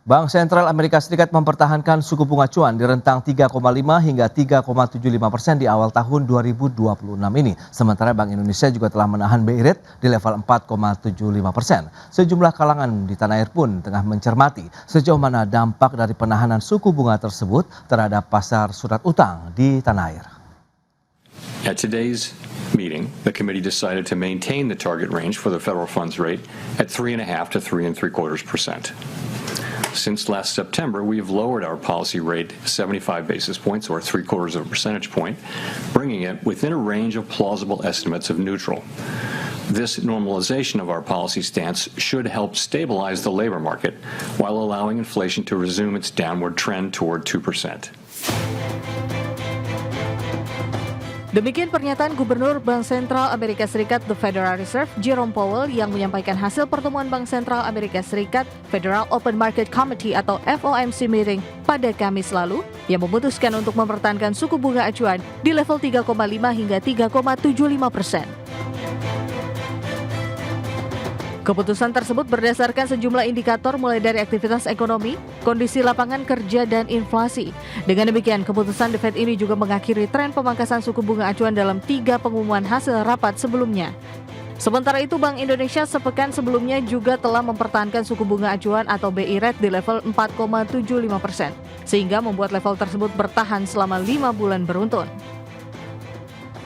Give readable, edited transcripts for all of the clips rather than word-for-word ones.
Bank Sentral Amerika Serikat mempertahankan suku bunga acuan di rentang 3,5 hingga 3,75% di awal tahun 2026 ini. Sementara Bank Indonesia juga telah menahan BI Rate di level 4,75%. Sejumlah kalangan di tanah air pun tengah mencermati sejauh mana dampak dari penahanan suku bunga tersebut terhadap pasar surat utang di tanah air. At today's meeting, the committee decided to maintain the target range for the federal funds rate at 3.5 to 3.75%. Since last September, we have lowered our policy rate 75 basis points, or 0.75 percentage point, bringing it within a range of plausible estimates of neutral. This normalization of our policy stance should help stabilize the labor market while allowing inflation to resume its downward trend toward 2%. Demikian pernyataan Gubernur Bank Sentral Amerika Serikat The Federal Reserve Jerome Powell yang menyampaikan hasil pertemuan Bank Sentral Amerika Serikat Federal Open Market Committee atau FOMC meeting pada Kamis lalu yang memutuskan untuk mempertahankan suku bunga acuan di level 3,5 hingga 3,75%. Keputusan tersebut berdasarkan sejumlah indikator mulai dari aktivitas ekonomi, kondisi lapangan kerja, dan inflasi. Dengan demikian, keputusan The Fed ini juga mengakhiri tren pemangkasan suku bunga acuan dalam 3 pengumuman hasil rapat sebelumnya. Sementara itu, Bank Indonesia sepekan sebelumnya juga telah mempertahankan suku bunga acuan atau BI Rate di level 4,75%, sehingga membuat level tersebut bertahan selama 5 bulan beruntun.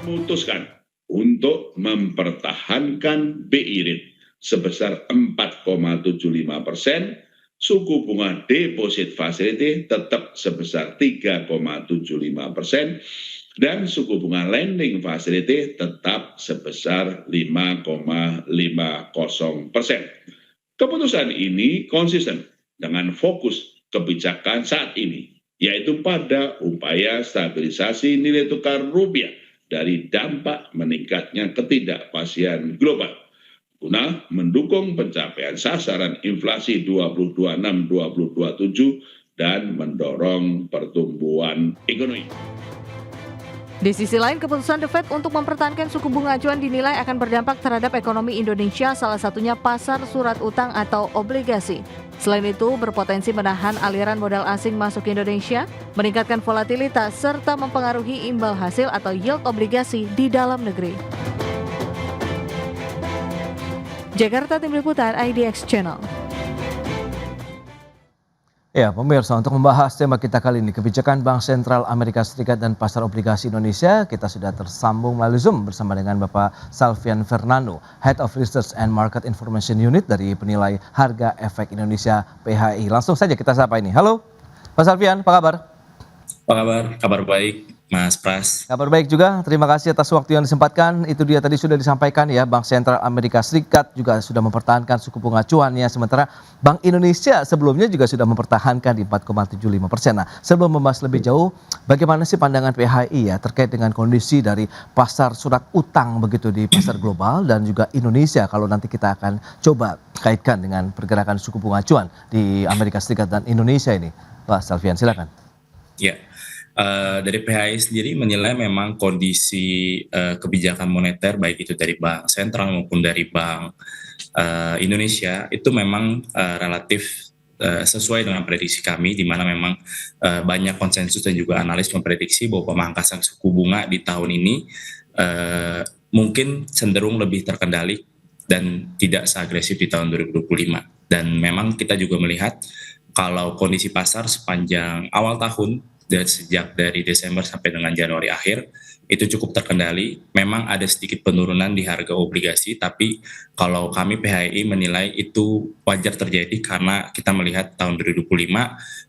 Memutuskan untuk mempertahankan BI Rate sebesar 4,75%, suku bunga deposit facility tetap sebesar 3,75%, dan suku bunga lending facility tetap sebesar 5,50%. Keputusan ini konsisten dengan fokus kebijakan saat ini, yaitu pada upaya stabilisasi nilai tukar rupiah dari dampak meningkatnya ketidakpastian global, guna mendukung pencapaian sasaran inflasi 2026-2027 dan mendorong pertumbuhan ekonomi. Di sisi lain, keputusan The Fed untuk mempertahankan suku bunga acuan dinilai akan berdampak terhadap ekonomi Indonesia, salah satunya pasar surat utang atau obligasi. Selain itu, berpotensi menahan aliran modal asing masuk Indonesia, meningkatkan volatilitas, serta mempengaruhi imbal hasil atau yield obligasi di dalam negeri. Jakarta, Tim Liputan IDX Channel. Ya, pemirsa, untuk membahas tema kita kali ini, kebijakan Bank Sentral Amerika Serikat dan pasar obligasi Indonesia, kita sudah tersambung melalui Zoom bersama dengan Bapak Salvian Fernando, Head of Research and Market Information Unit dari Penilai Harga Efek Indonesia PHI. Langsung saja kita sapa ini. Halo, Pak Salvian, apa kabar? Apa kabar? Kabar baik, Mas Pras. Kabar baik juga, terima kasih atas waktu yang disempatkan. Itu dia tadi sudah disampaikan ya, Bank Sentral Amerika Serikat juga sudah mempertahankan suku bunga acuannya, sementara Bank Indonesia sebelumnya juga sudah mempertahankan di 4,75%. Nah, sebelum membahas lebih jauh, bagaimana sih pandangan PHI ya terkait dengan kondisi dari pasar surat utang begitu di pasar global dan juga Indonesia, kalau nanti kita akan coba kaitkan dengan pergerakan suku bunga acuan di Amerika Serikat dan Indonesia ini. Pak Salvian, silakan. Ya. Dari PHI sendiri menilai memang kondisi kebijakan moneter baik itu dari Bank Sentral maupun dari Bank Indonesia itu memang relatif sesuai dengan prediksi kami, di mana memang banyak konsensus dan juga analis memprediksi bahwa pemangkasan suku bunga di tahun ini mungkin cenderung lebih terkendali dan tidak seagresif di tahun 2025. Dan memang kita juga melihat kalau kondisi pasar sepanjang awal tahun dan sejak dari Desember sampai dengan Januari akhir itu cukup terkendali. Memang ada sedikit penurunan di harga obligasi, tapi kalau kami PHI menilai itu wajar terjadi karena kita melihat tahun 2025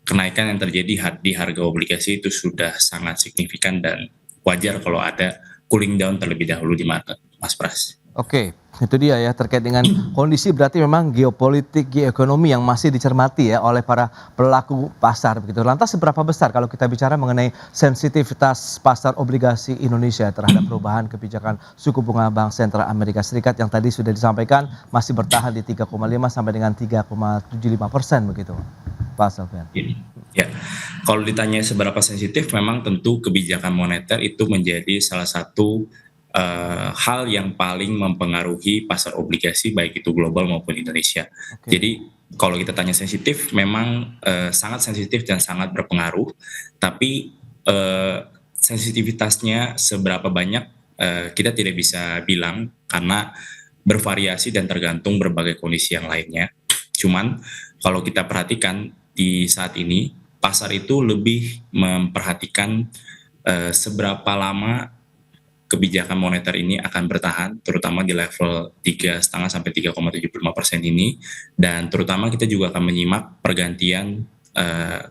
kenaikan yang terjadi di harga obligasi itu sudah sangat signifikan dan wajar kalau ada cooling down terlebih dahulu di market, Mas Pras. Oke, itu dia ya terkait dengan kondisi, berarti memang geopolitik, geoekonomi yang masih dicermati ya oleh para pelaku pasar begitu. Lantas seberapa besar kalau kita bicara mengenai sensitivitas pasar obligasi Indonesia terhadap perubahan kebijakan suku bunga Bank Sentral Amerika Serikat yang tadi sudah disampaikan masih bertahan di 3,5 sampai dengan 3,75% begitu, Pak Salvian? Ya, kalau ditanya seberapa sensitif, memang tentu kebijakan moneter itu menjadi salah satu hal yang paling mempengaruhi pasar obligasi baik itu global maupun Indonesia. Oke. Jadi kalau kita tanya sensitif, memang sangat sensitif dan sangat berpengaruh. Tapi sensitivitasnya seberapa banyak kita tidak bisa bilang karena bervariasi dan tergantung berbagai kondisi yang lainnya. Cuman kalau kita perhatikan di saat ini, pasar itu lebih memperhatikan seberapa lama kebijakan moneter ini akan bertahan, terutama di level 3,5 sampai 3,75% ini, dan terutama kita juga akan menyimak pergantian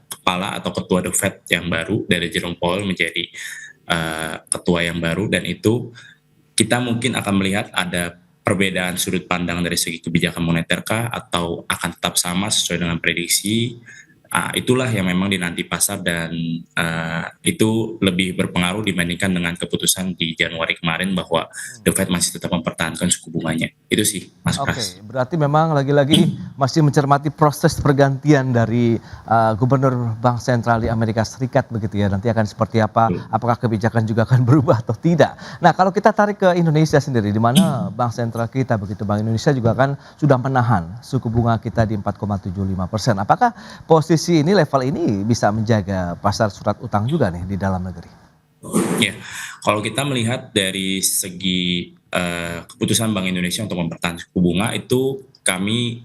kepala atau ketua The Fed yang baru dari Jerome Powell menjadi ketua yang baru, dan itu kita mungkin akan melihat ada perbedaan sudut pandang dari segi kebijakan moneter kah atau akan tetap sama sesuai dengan prediksi. Itulah yang memang dinanti pasar dan itu lebih berpengaruh dibandingkan dengan keputusan di Januari kemarin bahwa The Fed masih tetap mempertahankan suku bunganya. Itu sih, Mas Pras. Berarti memang lagi-lagi masih mencermati proses pergantian dari Gubernur Bank Sentral di Amerika Serikat begitu ya. Nanti akan seperti apa, apakah kebijakan juga akan berubah atau tidak. Nah, kalau kita tarik ke Indonesia sendiri, di mana Bank Sentral kita begitu, Bank Indonesia juga kan sudah menahan suku bunga kita di 4,75%. Apakah posisi ini, level ini bisa menjaga pasar surat utang juga nih di dalam negeri? Ya, kalau kita melihat dari segi keputusan Bank Indonesia untuk mempertahankan suku bunga itu kami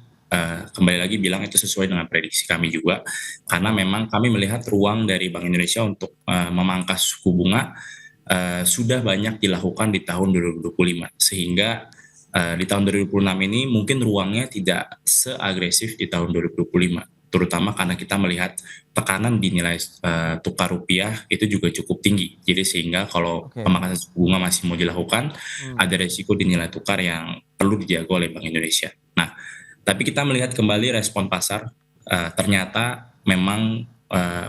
kembali lagi bilang itu sesuai dengan prediksi kami juga, karena memang kami melihat ruang dari Bank Indonesia untuk memangkas suku bunga sudah banyak dilakukan di tahun 2025, sehingga di tahun 2026 ini mungkin ruangnya tidak seagresif di tahun 2025. Terutama karena kita melihat tekanan di nilai tukar rupiah itu juga cukup tinggi. Jadi sehingga kalau pemangkasan suku bunga masih mau dilakukan, ada resiko di nilai tukar yang perlu dijaga oleh Bank Indonesia. Nah, tapi kita melihat kembali respon pasar, ternyata memang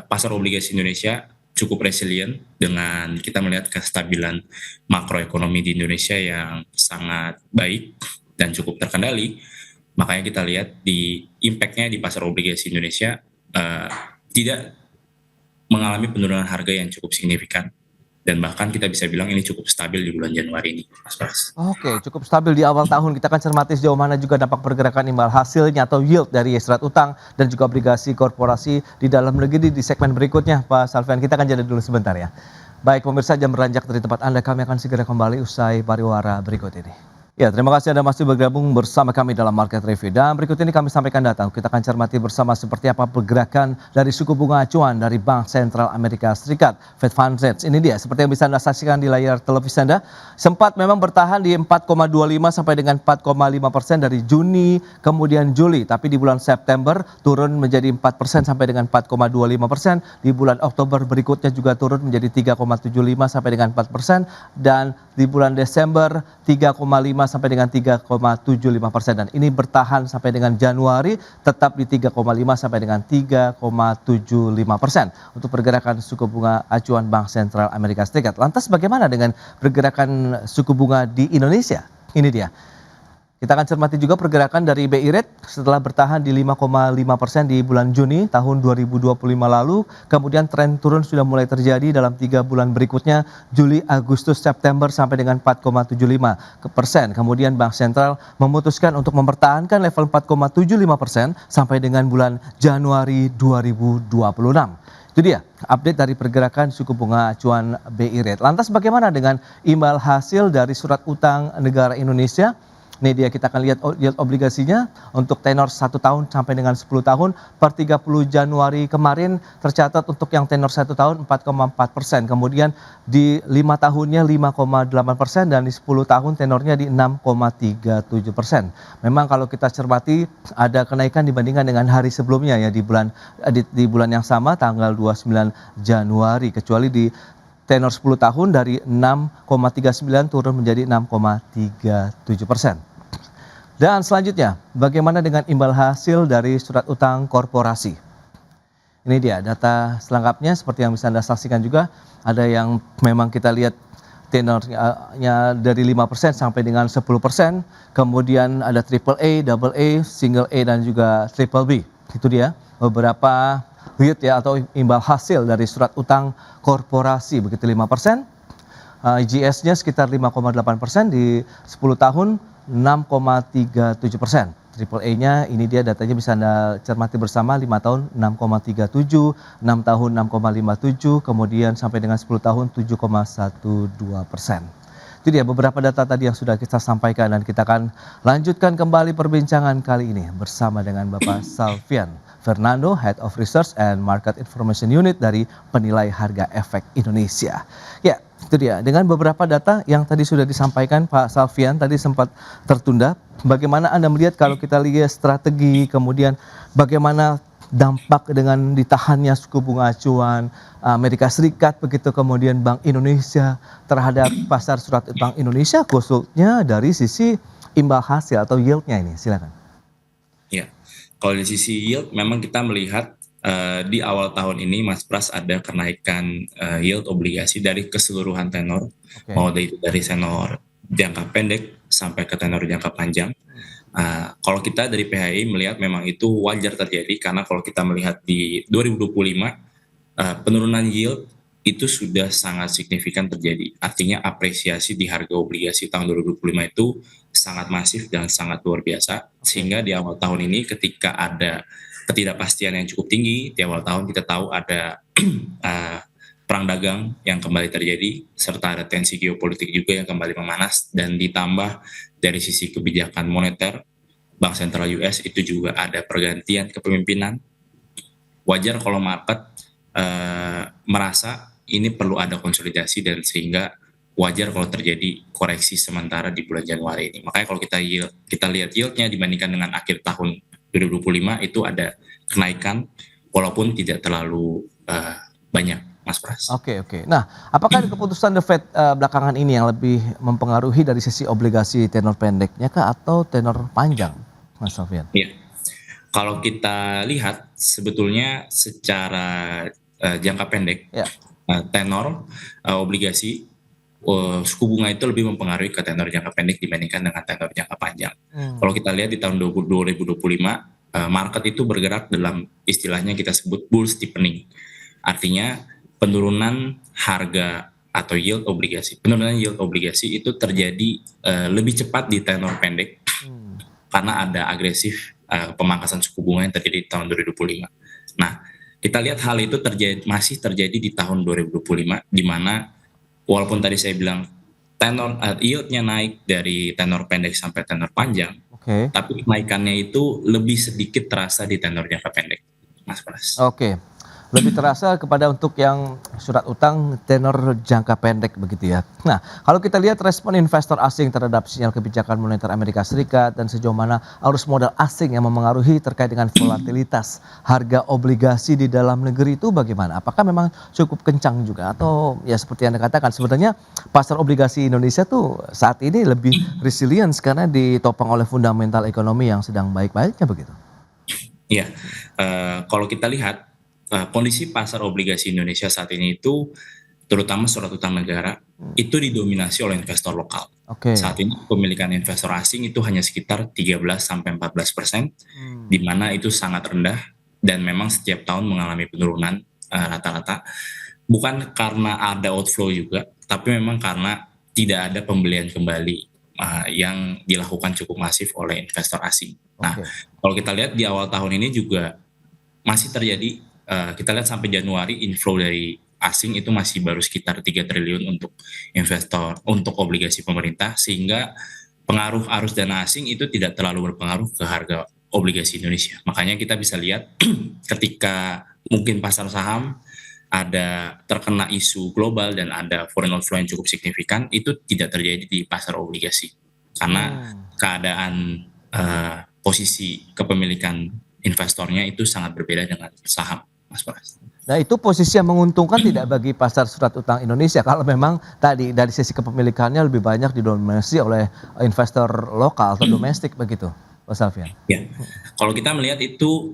pasar obligasi Indonesia cukup resilient dengan kita melihat kestabilan makroekonomi di Indonesia yang sangat baik dan cukup terkendali. Makanya kita lihat di impact-nya di pasar obligasi Indonesia tidak mengalami penurunan harga yang cukup signifikan. Dan bahkan kita bisa bilang ini cukup stabil di bulan Januari ini, Mas Pras. Oke, cukup stabil di awal tahun. Kita akan cermati sejauh mana juga dampak pergerakan imbal hasilnya atau yield dari surat utang dan juga obligasi korporasi di dalam negeri di segmen berikutnya. Pak Salvian, kita akan jeda dulu sebentar ya. Baik pemirsa, jam beranjak dari tempat Anda, kami akan segera kembali usai pariwara berikut ini. Ya, terima kasih Anda masih bergabung bersama kami dalam Market Review. Dan berikut ini kami sampaikan data. Kita akan cermati bersama seperti apa pergerakan dari suku bunga acuan dari Bank Sentral Amerika Serikat, Fed Funds Rate. Ini dia, seperti yang bisa Anda saksikan di layar televisi Anda. Sempat memang bertahan di 4,25 sampai dengan 4,5% dari Juni, kemudian Juli. Tapi di bulan September turun menjadi 4% sampai dengan 4,25%. Di bulan Oktober berikutnya juga turun menjadi 3,75 sampai dengan 4%. Dan di bulan Desember 3,5 sampai dengan 3,75%, dan ini bertahan sampai dengan Januari tetap di 3,5 sampai dengan 3,75% untuk pergerakan suku bunga acuan Bank Sentral Amerika Serikat. Lantas bagaimana dengan pergerakan suku bunga di Indonesia? Ini dia. Kita akan cermati juga pergerakan dari BI Rate setelah bertahan di 5,5% di bulan Juni tahun 2025 lalu. Kemudian tren turun sudah mulai terjadi dalam 3 bulan berikutnya, Juli, Agustus, September sampai dengan 4,75%. Kemudian Bank Sentral memutuskan untuk mempertahankan level 4,75% sampai dengan bulan Januari 2026. Itu dia update dari pergerakan suku bunga acuan BI Rate. Lantas bagaimana dengan imbal hasil dari surat utang negara Indonesia? Ini dia, kita akan lihat yield obligasinya untuk tenor 1 tahun sampai dengan 10 tahun per 30 Januari kemarin tercatat untuk yang tenor 1 tahun 4,4%. Kemudian di 5 tahunnya 5,8% dan di 10 tahun tenornya di 6,37%. Memang kalau kita cermati ada kenaikan dibandingkan dengan hari sebelumnya ya di bulan yang sama tanggal 29 Januari, kecuali di tenor 10 tahun dari 6,39 turun menjadi 6,37%. Dan selanjutnya, bagaimana dengan imbal hasil dari surat utang korporasi? Ini dia data selengkapnya seperti yang bisa Anda saksikan juga. Ada yang memang kita lihat tenornya dari 5% sampai dengan 10%. Kemudian ada AAA, AA, single A dan juga triple B. Itu dia beberapa yield ya atau imbal hasil dari surat utang korporasi, begitu 5%. IGS-nya sekitar 5,8%, di 10 tahun 6,37%. AAA-nya ini dia datanya bisa Anda cermati bersama 5 tahun 6,37, 6 tahun 6,57, kemudian sampai dengan 10 tahun 7,12%. Itu dia beberapa data tadi yang sudah kita sampaikan dan kita akan lanjutkan kembali perbincangan kali ini bersama dengan Bapak Salvian Fernando, Head of Research and Market Information Unit dari Penilai Harga Efek Indonesia. Ya, itu dia. Dengan beberapa data yang tadi sudah disampaikan Pak Salvian tadi sempat tertunda. Bagaimana Anda melihat kalau kita lihat strategi, kemudian bagaimana dampak dengan ditahannya suku bunga acuan Amerika Serikat, begitu kemudian Bank Indonesia terhadap pasar surat utang Indonesia, khususnya dari sisi imbal hasil atau yield-nya ini. Silakan. Ya, kalau dari sisi yield memang kita melihat di awal tahun ini Mas Pras ada kenaikan yield obligasi dari keseluruhan tenor, mau dari tenor jangka pendek sampai ke tenor jangka panjang. Kalau kita dari PHI melihat memang itu wajar terjadi karena kalau kita melihat di 2025 penurunan yield itu sudah sangat signifikan terjadi. Artinya apresiasi di harga obligasi tahun 2025 itu sangat masif dan sangat luar biasa. Sehingga di awal tahun ini ketika ada ketidakpastian yang cukup tinggi, di awal tahun kita tahu ada perang dagang yang kembali terjadi, serta ada tensi geopolitik juga yang kembali memanas, dan ditambah dari sisi kebijakan moneter, Bank Sentral US itu juga ada pergantian kepemimpinan. Wajar kalau market merasa ini perlu ada konsolidasi dan sehingga wajar kalau terjadi koreksi sementara di bulan Januari ini. Makanya kalau kita lihat yieldnya dibandingkan dengan akhir tahun 2025 itu ada kenaikan walaupun tidak terlalu banyak, Mas Pras. Oke. Nah, apakah keputusan The Fed belakangan ini yang lebih mempengaruhi dari sisi obligasi tenor pendeknya kah atau tenor panjang, Mas Sofian? Iya. Kalau kita lihat sebetulnya secara jangka pendek, tenor obligasi suku bunga itu lebih mempengaruhi ke tenor jangka pendek dibandingkan dengan tenor jangka panjang. Kalau kita lihat di tahun 2025, market itu bergerak dalam istilahnya kita sebut bull steepening. Artinya penurunan harga atau yield obligasi. Penurunan yield obligasi itu terjadi lebih cepat di tenor pendek karena ada agresif pemangkasan suku bunga yang terjadi di tahun 2025. Nah, kita lihat hal itu masih terjadi di tahun 2025, di mana walaupun tadi saya bilang tenor yield-nya naik dari tenor pendek sampai tenor panjang, tapi kenaikannya itu lebih sedikit terasa di tenor jangka pendek, Mas Pras. Oke. Lebih terasa kepada untuk yang surat utang tenor jangka pendek begitu ya. Nah, kalau kita lihat respon investor asing terhadap sinyal kebijakan moneter Amerika Serikat dan sejauh mana arus modal asing yang memengaruhi terkait dengan volatilitas harga obligasi di dalam negeri itu bagaimana? Apakah memang cukup kencang juga atau ya seperti yang Anda katakan sebenarnya pasar obligasi Indonesia tuh saat ini lebih resilient karena ditopang oleh fundamental ekonomi yang sedang baik-baiknya begitu? Iya, kalau kita lihat kondisi pasar obligasi Indonesia saat ini itu terutama surat utang negara itu didominasi oleh investor lokal. Saat ini pemilikan investor asing itu hanya sekitar 13-14%, di mana itu sangat rendah dan memang setiap tahun mengalami penurunan rata-rata. Bukan karena ada outflow juga, tapi memang karena tidak ada pembelian kembali yang dilakukan cukup masif oleh investor asing. Nah, kalau kita lihat di awal tahun ini juga masih terjadi. Kita lihat sampai Januari inflow dari asing itu masih baru sekitar 3 triliun untuk investor, untuk obligasi pemerintah, sehingga pengaruh arus dana asing itu tidak terlalu berpengaruh ke harga obligasi Indonesia. Makanya kita bisa lihat ketika mungkin pasar saham ada terkena isu global dan ada foreign outflow yang cukup signifikan, itu tidak terjadi di pasar obligasi. Karena keadaan posisi kepemilikan investornya itu sangat berbeda dengan saham, Mas Pras. Nah, itu posisi yang menguntungkan tidak bagi pasar surat utang Indonesia kalau memang tadi dari sisi kepemilikannya lebih banyak didominasi oleh investor lokal atau domestik begitu, Mas Alfian? Ya, kalau kita melihat itu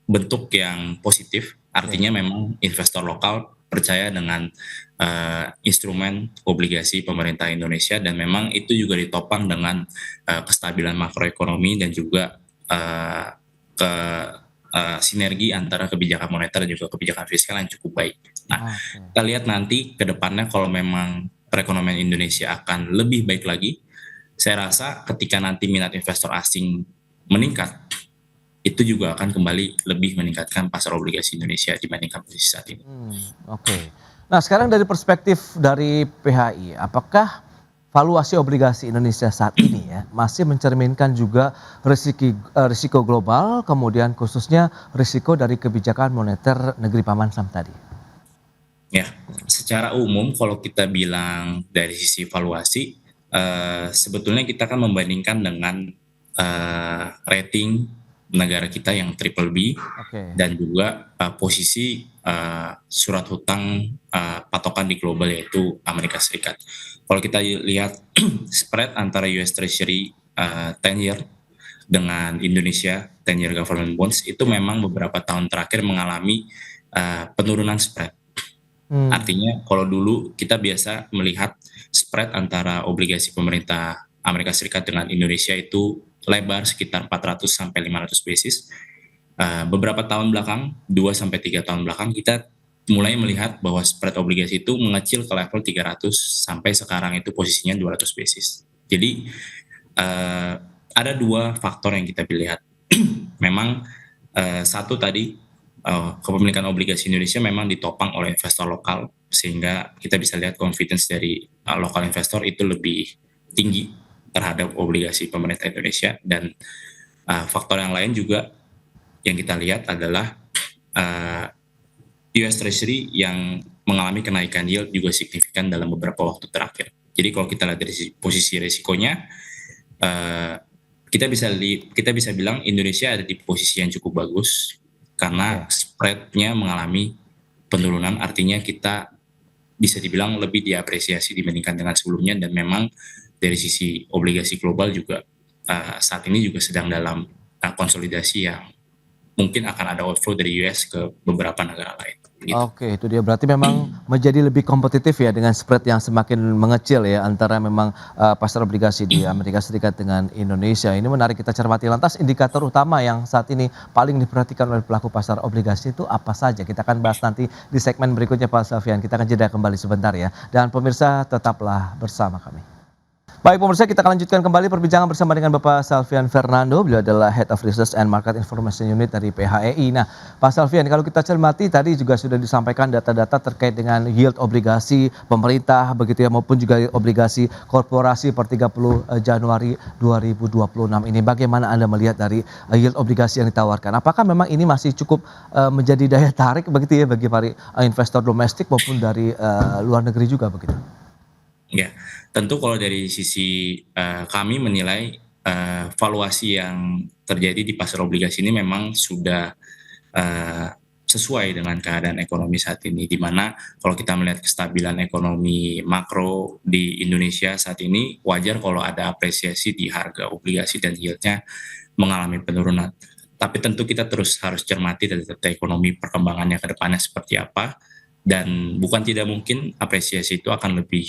bentuk yang positif, artinya memang investor lokal percaya dengan instrumen obligasi pemerintah Indonesia dan memang itu juga ditopang dengan kestabilan makroekonomi dan juga sinergi antara kebijakan moneter dan juga kebijakan fiskal yang cukup baik. Nah, kita lihat nanti ke depannya kalau memang perekonomian Indonesia akan lebih baik lagi, saya rasa ketika nanti minat investor asing meningkat, itu juga akan kembali lebih meningkatkan pasar obligasi Indonesia dibandingkan posisi saat ini. Oke. Nah, sekarang dari perspektif dari PHI, apakah valuasi obligasi Indonesia saat ini ya masih mencerminkan juga risiko global, kemudian khususnya risiko dari kebijakan moneter negeri Paman Sam tadi? Ya, secara umum kalau kita bilang dari sisi valuasi, sebetulnya kita kan membandingkan dengan rating negara kita yang triple B Oke. dan juga posisi surat hutang patokan di global yaitu Amerika Serikat. Kalau kita lihat spread antara US Treasury 10 year dengan Indonesia 10 year government bonds itu memang beberapa tahun terakhir mengalami penurunan spread. Artinya kalau dulu kita biasa melihat spread antara obligasi pemerintah Amerika Serikat dengan Indonesia itu lebar sekitar 400 sampai 500 basis. Beberapa tahun belakang, 2 sampai 3 tahun belakang kita mulai melihat bahwa spread obligasi itu mengecil ke level 300 sampai sekarang itu posisinya 200 basis. Jadi ada dua faktor yang kita lihat. Memang satu tadi kepemilikan obligasi Indonesia memang ditopang oleh investor lokal sehingga kita bisa lihat confidence dari lokal investor itu lebih tinggi terhadap obligasi pemerintah Indonesia dan faktor yang lain juga yang kita lihat adalah US Treasury yang mengalami kenaikan yield juga signifikan dalam beberapa waktu terakhir. Jadi kalau kita lihat dari posisi risikonya, kita bisa bilang Indonesia ada di posisi yang cukup bagus karena spread-nya mengalami penurunan, artinya kita bisa dibilang lebih diapresiasi dibandingkan dengan sebelumnya dan memang dari sisi obligasi global juga saat ini juga sedang dalam konsolidasi yang mungkin akan ada outflow dari US ke beberapa negara lain. Gitu. Oke, itu dia berarti memang menjadi lebih kompetitif ya dengan spread yang semakin mengecil ya antara memang pasar obligasi di Amerika Serikat dengan Indonesia. Ini menarik kita cermati. Lantas indikator utama yang saat ini paling diperhatikan oleh pelaku pasar obligasi itu apa saja? Kita akan bahas nanti di segmen berikutnya Pak Salvian. Kita akan jeda kembali sebentar ya. Dan pemirsa tetaplah bersama kami. Baik pemirsa, kita akan lanjutkan kembali perbincangan bersama dengan Bapak Salvian Fernando. Beliau adalah Head of Research and Market Information Unit dari PHEI. Nah, Pak Salvian, kalau kita cermati tadi juga sudah disampaikan data-data terkait dengan yield obligasi pemerintah begitu ya maupun juga obligasi korporasi per 30 Januari 2026 ini. Bagaimana Anda melihat dari yield obligasi yang ditawarkan? Apakah memang ini masih cukup menjadi daya tarik begitu ya bagi para investor domestik maupun dari luar negeri juga begitu? Ya, tentu kalau dari sisi kami menilai valuasi yang terjadi di pasar obligasi ini memang sudah sesuai dengan keadaan ekonomi saat ini, di mana kalau kita melihat kestabilan ekonomi makro di Indonesia saat ini, wajar kalau ada apresiasi di harga obligasi dan yieldnya mengalami penurunan. Tapi tentu kita terus harus cermati data ekonomi perkembangannya ke depannya seperti apa, dan bukan tidak mungkin apresiasi itu akan lebih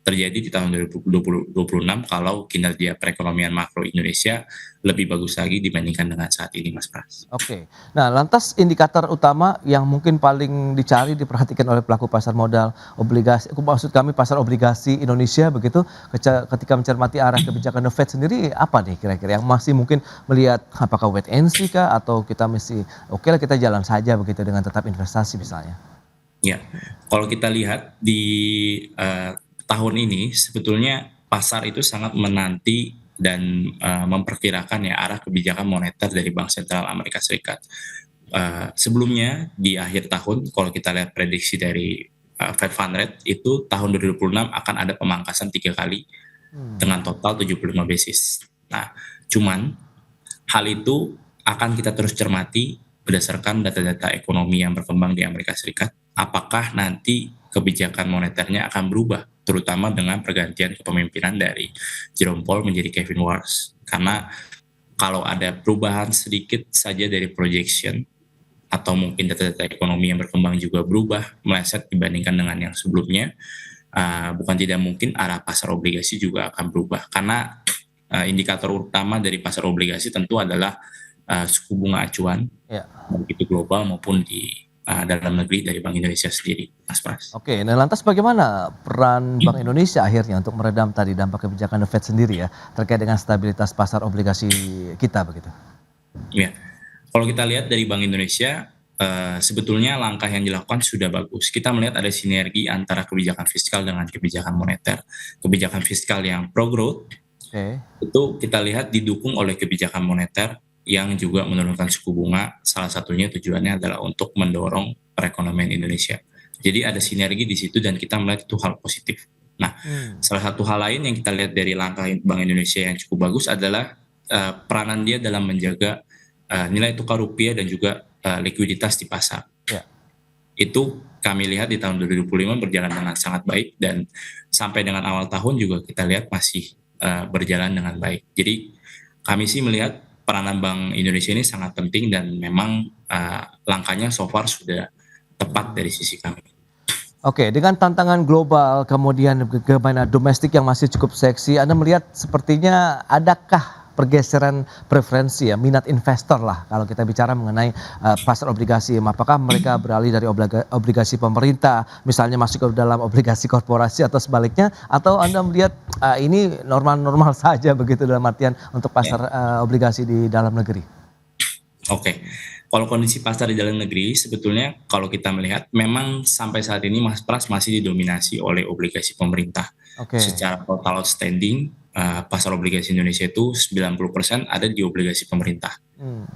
terjadi di tahun 2026 kalau kinerja perekonomian makro Indonesia lebih bagus lagi dibandingkan dengan saat ini, Mas Pras. Oke, nah lantas indikator utama yang mungkin paling dicari diperhatikan oleh pelaku pasar modal obligasi, maksud kami pasar obligasi Indonesia begitu, ketika mencermati arah kebijakan The Fed sendiri apa nih kira-kira yang masih mungkin melihat apakah wait and see kah atau kita mesti oke lah kita jalan saja begitu dengan tetap investasi misalnya? Ya, kalau kita lihat di tahun ini sebetulnya pasar itu sangat menanti dan memperkirakan ya arah kebijakan moneter dari Bank Sentral Amerika Serikat. Sebelumnya di akhir tahun kalau kita lihat prediksi dari Fed Fund Rate itu tahun 2026 akan ada pemangkasan 3 kali dengan total 75 basis. Nah, cuman hal itu akan kita terus cermati berdasarkan data-data ekonomi yang berkembang di Amerika Serikat. Apakah nanti kebijakan moneternya akan berubah, terutama dengan pergantian kepemimpinan dari Jerome Powell menjadi Kevin Warsh. Karena kalau ada perubahan sedikit saja dari projection, atau mungkin data-data ekonomi yang berkembang juga berubah, meleset dibandingkan dengan yang sebelumnya, bukan tidak mungkin arah pasar obligasi juga akan berubah. Karena indikator utama dari pasar obligasi tentu adalah suku bunga acuan, baik itu global maupun di dalam negeri dari Bank Indonesia sendiri, Mas Pras. Oke, nah lantas bagaimana peran Bank Indonesia akhirnya untuk meredam tadi dampak kebijakan The Fed sendiri ya terkait dengan stabilitas pasar obligasi kita begitu? Ya, kalau kita lihat dari Bank Indonesia, sebetulnya langkah yang dilakukan sudah bagus. Kita melihat ada sinergi antara kebijakan fiskal dengan kebijakan moneter. Kebijakan fiskal yang pro-growth, Oke. itu kita lihat didukung oleh kebijakan moneter yang juga menurunkan suku bunga. Salah satunya tujuannya adalah untuk mendorong perekonomian Indonesia. Jadi ada sinergi di situ dan kita melihat itu hal positif. Nah, salah satu hal lain yang kita lihat dari langkah Bank Indonesia yang cukup bagus adalah peranan dia dalam menjaga nilai tukar rupiah dan juga likuiditas di pasar. Ya. Itu kami lihat di tahun 2025 berjalan dengan sangat baik dan sampai dengan awal tahun juga kita lihat masih berjalan dengan baik. Jadi kami sih melihat peranan Bank Indonesia ini sangat penting dan memang langkahnya so far sudah tepat dari sisi kami. Oke, dengan tantangan global kemudian bagaimana domestik yang masih cukup seksi, Anda melihat sepertinya adakah pergeseran preferensi ya minat investor lah kalau kita bicara mengenai pasar obligasi, apakah mereka beralih dari obligasi pemerintah misalnya masuk ke dalam obligasi korporasi atau sebaliknya, atau Anda melihat ini normal-normal saja begitu dalam artian untuk pasar obligasi di dalam negeri? Oke. Kalau kondisi pasar di dalam negeri, sebetulnya kalau kita melihat memang sampai saat ini Mas Pras masih didominasi oleh obligasi pemerintah. Oke. Secara total outstanding, pasar obligasi Indonesia itu 90% ada di obligasi pemerintah.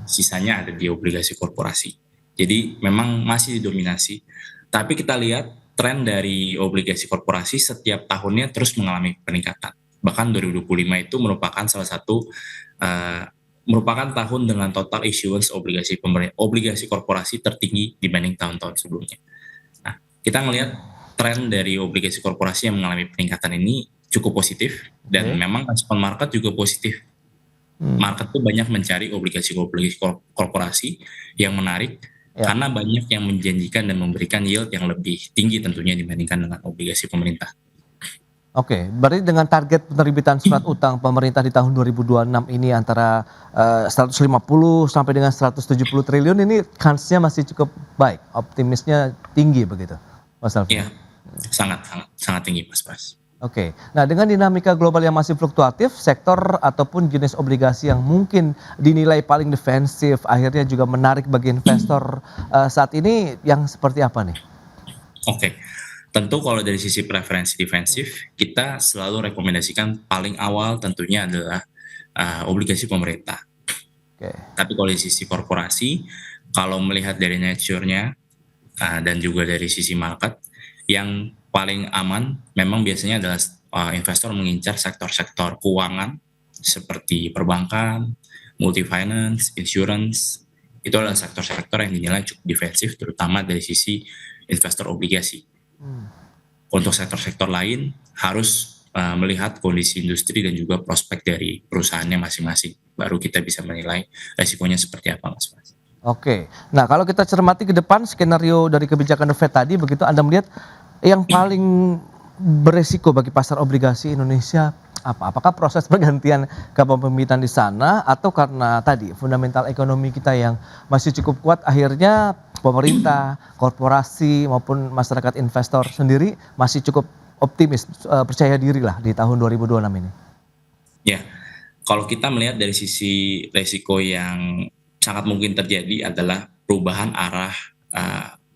Sisanya ada di obligasi korporasi. Jadi memang masih didominasi. Tapi kita lihat tren dari obligasi korporasi setiap tahunnya terus mengalami peningkatan. Bahkan 2025 itu merupakan salah satu merupakan tahun dengan total issuance obligasi korporasi tertinggi dibanding tahun-tahun sebelumnya. Nah, kita melihat tren dari obligasi korporasi yang mengalami peningkatan ini cukup positif dan memang respon market juga positif. Market tuh banyak mencari obligasi korporasi yang menarik karena banyak yang menjanjikan dan memberikan yield yang lebih tinggi tentunya dibandingkan dengan obligasi pemerintah. Oke, berarti dengan target penerbitan surat utang pemerintah di tahun 2026 ini antara 150 sampai dengan 170 triliun ini kansnya masih cukup baik, optimisnya tinggi begitu, Mas Alvin? Iya, sangat tinggi Mas Pras. Oke, nah dengan dinamika global yang masih fluktuatif, sektor ataupun jenis obligasi yang mungkin dinilai paling defensif akhirnya juga menarik bagi investor saat ini yang seperti apa nih? Oke. Tentu kalau dari sisi preferensi defensif, kita selalu rekomendasikan paling awal tentunya adalah obligasi pemerintah. Oke. Tapi kalau dari sisi korporasi, kalau melihat dari nature-nya dan juga dari sisi market, yang paling aman memang biasanya adalah investor mengincar sektor-sektor keuangan seperti perbankan, multi-finance, insurance. Itu adalah sektor-sektor yang dinilai cukup defensif, terutama dari sisi investor obligasi. Untuk sektor-sektor lain harus melihat kondisi industri dan juga prospek dari perusahaannya masing-masing. Baru kita bisa menilai resikonya seperti apa, Mas. Oke, nah kalau kita cermati ke depan skenario dari kebijakan The Fed tadi begitu, Anda melihat yang paling beresiko bagi pasar obligasi Indonesia apa? Apakah proses pergantian kepemimpinan di sana atau karena tadi fundamental ekonomi kita yang masih cukup kuat akhirnya pemerintah, korporasi maupun masyarakat investor sendiri masih cukup optimis, percaya diri lah di tahun 2026 ini? Ya, kalau kita melihat dari sisi resiko yang sangat mungkin terjadi adalah perubahan arah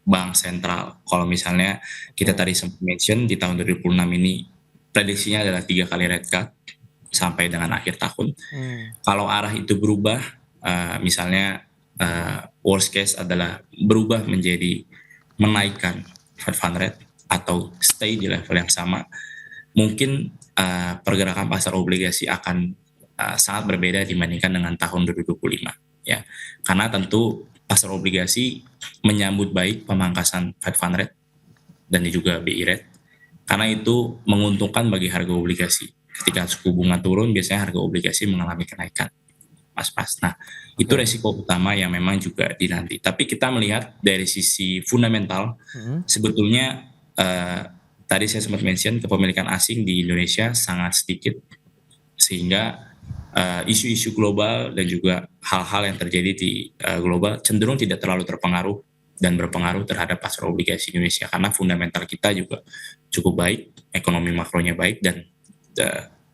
bank sentral. Kalau misalnya kita tadi sempat mention di tahun 2006 ini prediksinya adalah 3 kali rate cut sampai dengan akhir tahun. Kalau arah itu berubah, misalnya worst case adalah berubah menjadi menaikkan Fed Fund Rate atau stay di level yang sama, mungkin pergerakan pasar obligasi akan sangat berbeda dibandingkan dengan tahun 2025. Ya, karena tentu pasar obligasi menyambut baik pemangkasan Fed Fund Rate dan juga BI Rate, karena itu menguntungkan bagi harga obligasi. Ketika suku bunga turun, biasanya harga obligasi mengalami kenaikan, Mas Pas. Nah, itu resiko utama yang memang juga dinanti. Tapi kita melihat dari sisi fundamental, sebetulnya tadi saya sempat mention kepemilikan asing di Indonesia sangat sedikit, sehingga isu-isu global dan juga hal-hal yang terjadi di global cenderung tidak terlalu terpengaruh dan berpengaruh terhadap pasar obligasi Indonesia karena fundamental kita juga cukup baik, ekonomi makronya baik, dan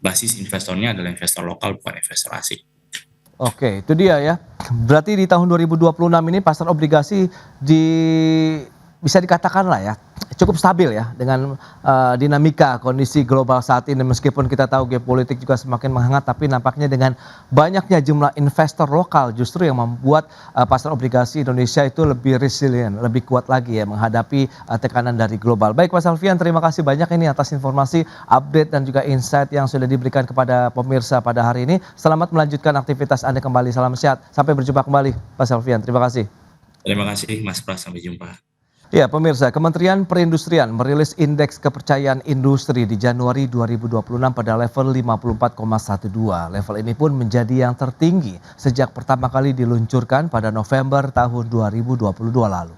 basis investornya adalah investor lokal bukan investor asing. Oke, itu dia ya. Berarti di tahun 2026 ini pasar obligasi bisa dikatakan lah ya cukup stabil ya dengan dinamika kondisi global saat ini, meskipun kita tahu geopolitik juga semakin menghangat, tapi nampaknya dengan banyaknya jumlah investor lokal justru yang membuat pasar obligasi Indonesia itu lebih resilient, lebih kuat lagi ya menghadapi tekanan dari global. Baik Mas Alfian, terima kasih banyak ini atas informasi, update dan juga insight yang sudah diberikan kepada pemirsa pada hari ini. Selamat melanjutkan aktivitas Anda kembali, salam sehat, sampai berjumpa kembali Mas Alfian, terima kasih. Terima kasih Mas Pras, sampai jumpa. Ya pemirsa, Kementerian Perindustrian merilis indeks kepercayaan industri di Januari 2026 pada level 54,12. Level ini pun menjadi yang tertinggi sejak pertama kali diluncurkan pada November tahun 2022 lalu.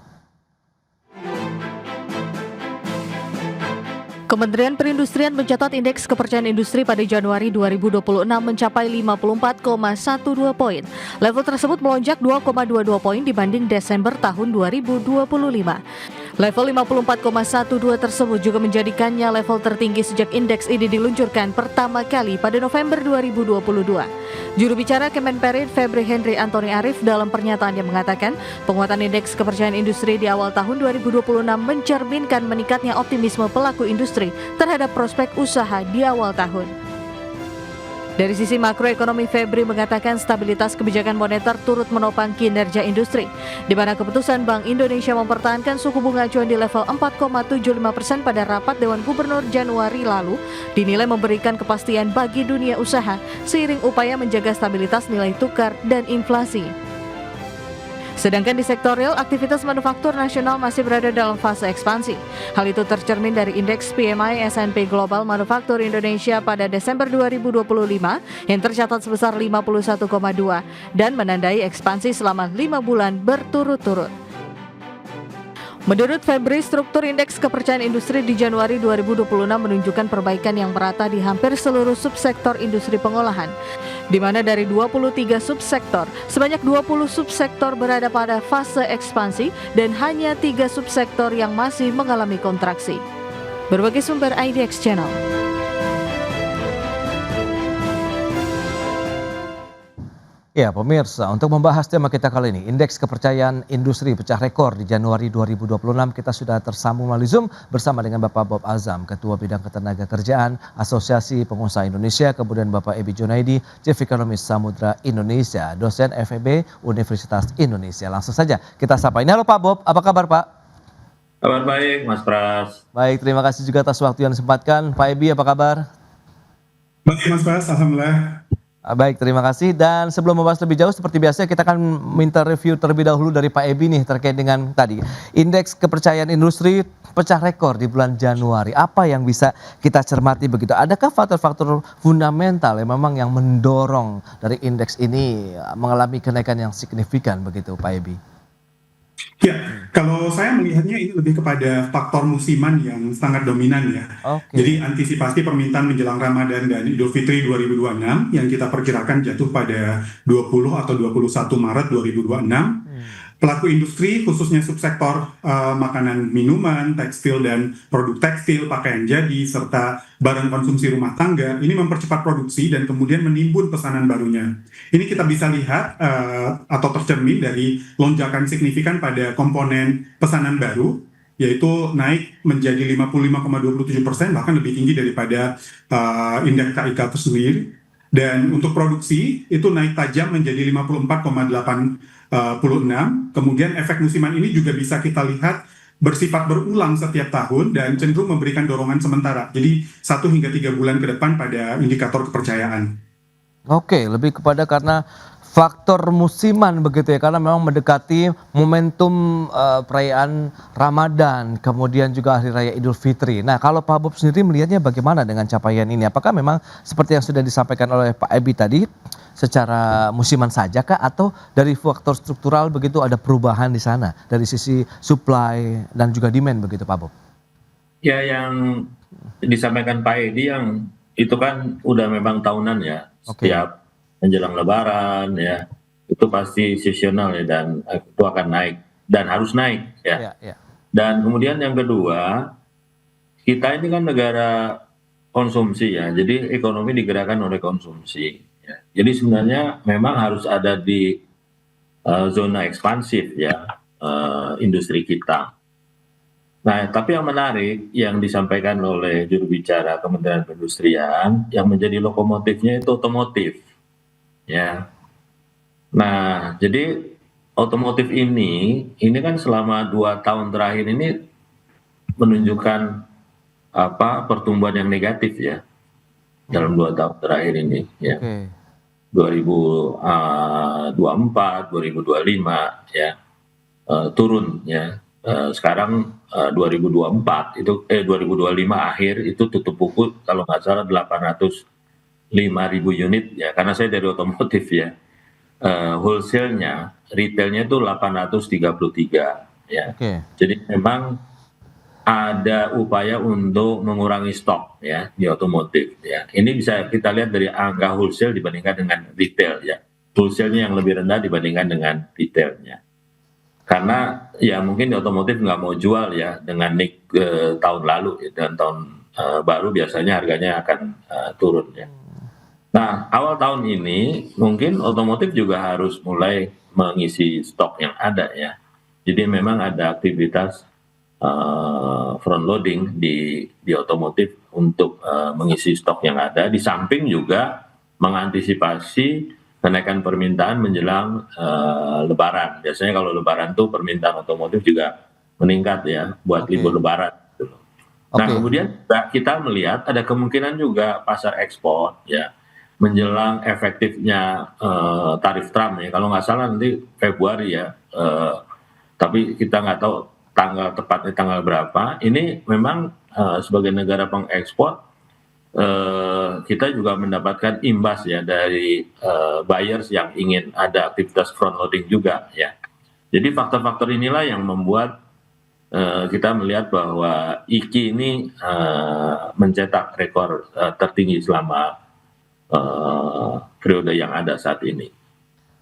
Kementerian Perindustrian mencatat indeks kepercayaan industri pada Januari 2026 mencapai 54,12 poin. Level tersebut melonjak 2,22 poin dibanding Desember tahun 2025. Level 54,12 tersebut juga menjadikannya level tertinggi sejak indeks ini diluncurkan pertama kali pada November 2022. Juru bicara Kemenperin Febri Henry Antoni Arif dalam pernyataannya mengatakan penguatan indeks kepercayaan industri di awal tahun 2026 mencerminkan meningkatnya optimisme pelaku industri terhadap prospek usaha di awal tahun. Dari sisi makroekonomi, Febri mengatakan stabilitas kebijakan moneter turut menopang kinerja industri, di mana keputusan Bank Indonesia mempertahankan suku bunga acuan di level 4,75% pada rapat Dewan Gubernur Januari lalu dinilai memberikan kepastian bagi dunia usaha seiring upaya menjaga stabilitas nilai tukar dan inflasi. Sedangkan di sektor real, aktivitas manufaktur nasional masih berada dalam fase ekspansi. Hal itu tercermin dari indeks PMI S&P Global Manufaktur Indonesia pada Desember 2025 yang tercatat sebesar 51,2 dan menandai ekspansi selama 5 bulan berturut-turut. Menurut Febri, struktur indeks kepercayaan industri di Januari 2026 menunjukkan perbaikan yang merata di hampir seluruh subsektor industri pengolahan, di mana dari 23 subsektor, sebanyak 20 subsektor berada pada fase ekspansi dan hanya 3 subsektor yang masih mengalami kontraksi. Berbagai sumber IDX Channel. Ya pemirsa, untuk membahas tema kita kali ini, indeks kepercayaan industri pecah rekor di Januari 2026, kita sudah tersambung melalui Zoom bersama dengan Bapak Bob Azam, Ketua Bidang Ketenagakerjaan Asosiasi Pengusaha Indonesia, kemudian Bapak Ebi Junaidi, Chief Economist Samudra Indonesia, dosen FEB Universitas Indonesia. Langsung saja kita sapa. Ini halo Pak Bob, apa kabar Pak? Kabar baik Mas Pras. Baik, terima kasih juga atas waktu yang disempatkan. Pak Ebi apa kabar? Baik Mas Pras, alhamdulillah. Baik, terima kasih. Dan sebelum membahas lebih jauh, seperti biasa kita akan minta review terlebih dahulu dari Pak Ebi nih terkait dengan tadi indeks kepercayaan industri pecah rekor di bulan Januari. Apa yang bisa kita cermati begitu? Adakah faktor-faktor fundamental yang memang yang mendorong dari indeks ini mengalami kenaikan yang signifikan begitu, Pak Ebi? Ya, kalau saya melihatnya ini lebih kepada faktor musiman yang sangat dominan ya. Oke. Jadi antisipasi permintaan menjelang Ramadan dan Idul Fitri 2026 yang kita perkirakan jatuh pada 20 atau 21 Maret 2026. Pelaku industri khususnya subsektor makanan minuman, tekstil dan produk tekstil, pakaian jadi, serta barang konsumsi rumah tangga ini mempercepat produksi dan kemudian menimbun pesanan barunya. Ini kita bisa lihat atau tercermin dari lonjakan signifikan pada komponen pesanan baru, yaitu naik menjadi 55,27%, bahkan lebih tinggi daripada indeks KIK itu sendiri. Dan untuk produksi itu naik tajam menjadi 54,86. Kemudian efek musiman ini juga bisa kita lihat bersifat berulang setiap tahun dan cenderung memberikan dorongan sementara. Jadi 1 hingga 3 bulan ke depan pada indikator kepercayaan. Oke, lebih kepada karena faktor musiman begitu ya, karena memang mendekati momentum perayaan Ramadan, kemudian juga Hari Raya Idul Fitri. Nah, kalau Pak Bob sendiri melihatnya bagaimana dengan capaian ini? Apakah memang seperti yang sudah disampaikan oleh Pak Ebi tadi, secara musiman saja kah, atau dari faktor struktural begitu ada perubahan di sana dari sisi supply dan juga demand begitu, Pak Bob? Ya, yang disampaikan Pak Edi yang itu kan udah memang tahunan ya. Oke. Setiap menjelang Lebaran ya, itu pasti seasonal ya dan itu akan naik. dan harus naik ya. Ya, ya. Dan kemudian yang kedua, kita ini kan negara konsumsi ya, jadi ekonomi digerakkan oleh konsumsi. Ya. Jadi sebenarnya memang harus ada di zona ekspansif ya industri kita. Nah, tapi yang menarik yang disampaikan oleh juru bicara Kementerian Perindustrian yang menjadi lokomotifnya itu otomotif. Ya. Nah, jadi otomotif ini kan selama 2 tahun terakhir ini menunjukkan pertumbuhan yang negatif ya dalam 2 tahun terakhir ini ya. Oke. 2024, 2025 ya turun ya. Sekarang 2024 itu 2025 akhir itu tutup buku kalau nggak salah 805.000 unit ya, karena saya dari otomotif ya. Wholesale-nya, retailnya itu 833 ya. Oke. Jadi memang ada upaya untuk mengurangi stok ya di otomotif ya. Ini bisa kita lihat dari angka wholesale dibandingkan dengan retail ya. Wholesale-nya yang lebih rendah dibandingkan dengan retailnya. Karena ya mungkin di otomotif nggak mau jual ya dengan tahun lalu ya, dan tahun baru biasanya harganya akan turun ya. Nah, awal tahun ini mungkin otomotif juga harus mulai mengisi stok yang ada ya. Jadi memang ada aktivitas front loading di otomotif untuk mengisi stok yang ada. Di samping juga mengantisipasi kenaikan permintaan menjelang Lebaran. Biasanya kalau Lebaran tuh permintaan otomotif juga meningkat ya buat libur Lebaran. Gitu. Nah, kemudian kita melihat ada kemungkinan juga pasar ekspor ya menjelang efektifnya tarif Trump ya. Kalau nggak salah nanti Februari ya. Tapi kita nggak tahu tepatnya tanggal berapa. Ini memang sebagai negara pengekspor kita juga mendapatkan imbas ya dari buyers yang ingin ada aktivitas front loading juga ya. Jadi faktor-faktor inilah yang membuat kita melihat bahwa IKI ini mencetak rekor tertinggi selama periode yang ada saat ini.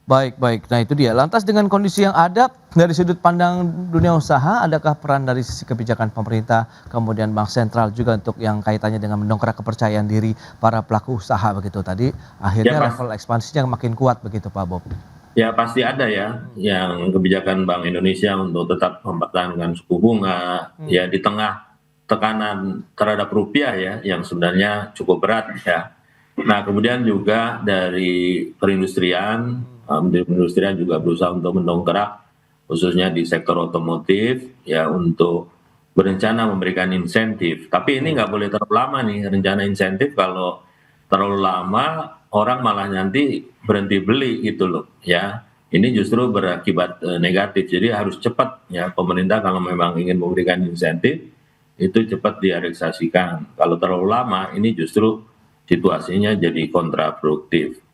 Baik, baik. Nah itu dia. Lantas dengan kondisi yang ada dari sudut pandang dunia usaha, adakah peran dari sisi kebijakan pemerintah, kemudian Bank Sentral juga untuk yang kaitannya dengan mendongkrak kepercayaan diri para pelaku usaha begitu tadi? Akhirnya level ekspansinya makin kuat begitu Pak Bob? Ya pasti ada ya, yang kebijakan Bank Indonesia untuk tetap mempertahankan suku bunga, ya di tengah tekanan terhadap rupiah ya, yang sebenarnya cukup berat ya. Nah kemudian juga dari perindustrian, Menteri Perindustrian juga berusaha untuk mendongkrak khususnya di sektor otomotif ya untuk berencana memberikan insentif. Tapi ini nggak boleh terlalu lama nih rencana insentif, kalau terlalu lama orang malah nanti berhenti beli gitu loh ya. Ini justru berakibat negatif. Jadi harus cepat ya pemerintah kalau memang ingin memberikan insentif itu cepat direalisasikan. Kalau terlalu lama ini justru situasinya jadi kontraproduktif.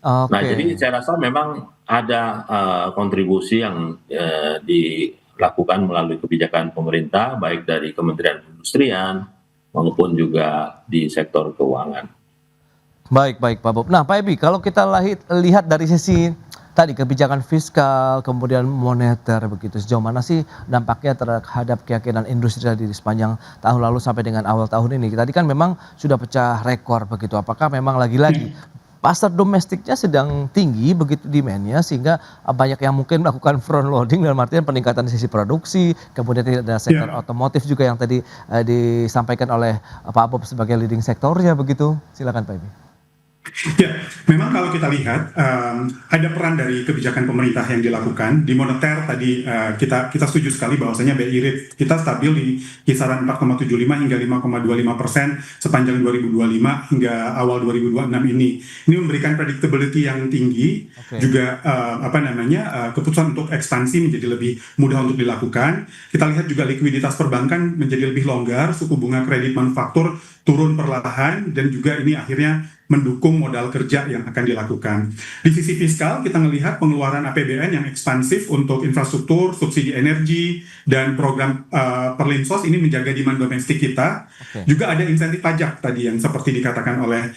Nah, jadi saya rasa memang ada kontribusi yang dilakukan melalui kebijakan pemerintah, baik dari Kementerian Perindustrian maupun juga di sektor keuangan. Baik, baik Pak Bob. Nah Pak Ebi, kalau kita lihat dari sisi tadi kebijakan fiskal, kemudian moneter begitu, sejauh mana sih dampaknya terhadap keyakinan industri tadi di sepanjang tahun lalu sampai dengan awal tahun ini? Tadi kan memang sudah pecah rekor begitu, apakah memang lagi-lagi pasar domestiknya sedang tinggi begitu demand-nya sehingga banyak yang mungkin melakukan front loading dalam artian peningkatan sisi produksi, kemudian tidak ada sektor otomotif juga yang tadi disampaikan oleh Pak Bob sebagai leading sektornya begitu. Silakan Pak Ebi. Ya, memang kalau kita lihat ada peran dari kebijakan pemerintah yang dilakukan di moneter tadi kita setuju sekali bahwasanya BI rate kita stabil di kisaran 4,75 hingga 5,25% sepanjang 2025 hingga awal 2026 ini. Ini memberikan predictability yang tinggi, juga keputusan untuk ekspansi menjadi lebih mudah untuk dilakukan. Kita lihat juga likuiditas perbankan menjadi lebih longgar, suku bunga kredit manufaktur turun perlahan, dan juga ini akhirnya mendukung modal kerja yang akan dilakukan. Di sisi fiskal, kita melihat pengeluaran APBN yang ekspansif untuk infrastruktur, subsidi energi, dan program Perlinsos ini menjaga demand domestik kita. Juga ada insentif pajak tadi yang seperti dikatakan oleh